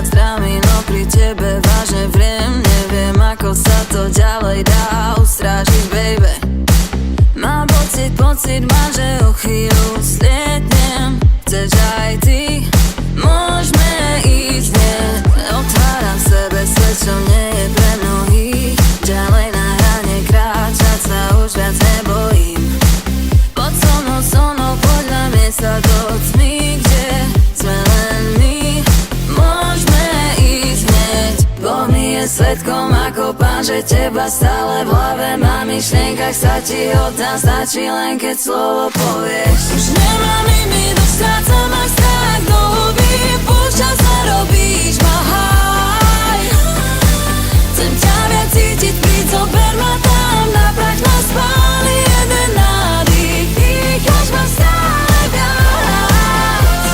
zdravý, no pri tebe vážne vriem. Neviem, ako sa to ďalej dá ustrážiť, baby. Mám pocit mám, že o chvíľu slietnem. Chceš aj ty, môžeme ísť hneď. Otváram sebe svet, čo nie je pre mnohých. Ďalej na hrane kráčať sa už viac nebojím. Poď so mnou, podľa miesta do tmy, kde sme len my. Môžeme ísť hneď. Boh mi je svedkom ako Pán, že teba stále v hlave mám. V myšlienkach sa ti oddám, stačí len keď slovo povieš. Už nemám limit, už strácam aj strach do huby. Púšťam sa, robíš ma high. Chcem ťa viac cítiť, príď, zober ma tam. Na prach nás spáli jeden nádych. Dýcháš ma stále viac.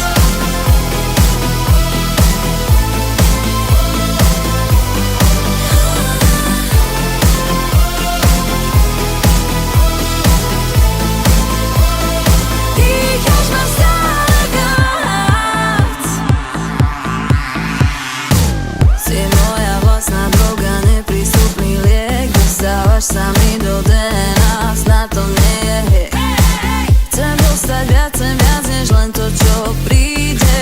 Dýcháš ma stále viac. Si moja vlastná droga, neprístupný liek. Dostávaš sa mi do DNA, snad to nie je hej. Chcem dostať viac, než len to, čo príde.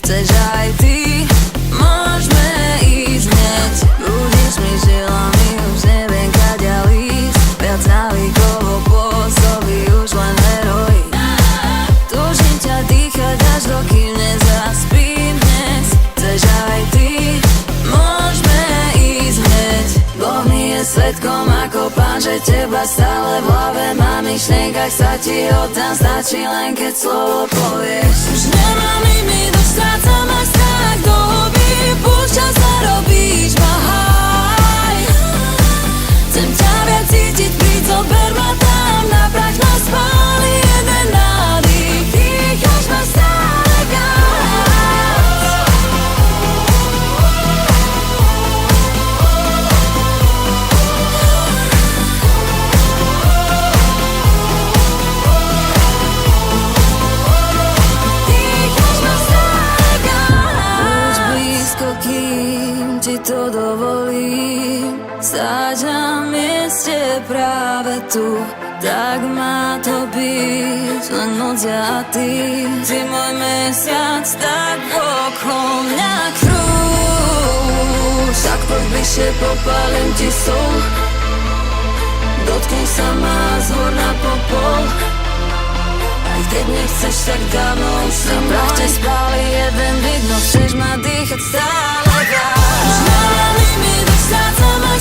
Chceš aj ty, môžeme ísť hneď. Budíš mi žilami, už neviem kaďa ísť. Viac navíkovo pôsobí už len heroín. Túžim ťa dýchať, až dokým nezaspím dnes. Chceš aj ty, môžeme ísť hneď. Boh mi je svedkom ako Pán, že teba stále v hlave mám. V myšlienkach sa ti oddám, stačí len keď slovo povieš. Už nemám limit, už strácam aj strach do huby. Púšťam sa, robíš ma high. Chcem ťa viac cítiť, príď, zober ma tam. Na prach nás spáli jeden nádych. Dýcháš ma stále viac. Dýcháš ma stále viac. Buď blízko, kým ti to dovolím. Stáť na mieste práve tu, tak má to byť. Len noc a ty, ty môj mesiac, tak okolo mňa krúž. Tak poď bližšie, popálim ti sol. Dotkni sa ma zhor na popol. Aj keď nechceš, tak dávno už si môj. Prach te spáli jeden vid, no chceš ma dýchať stále viac. Už nemám limit, už strácam aj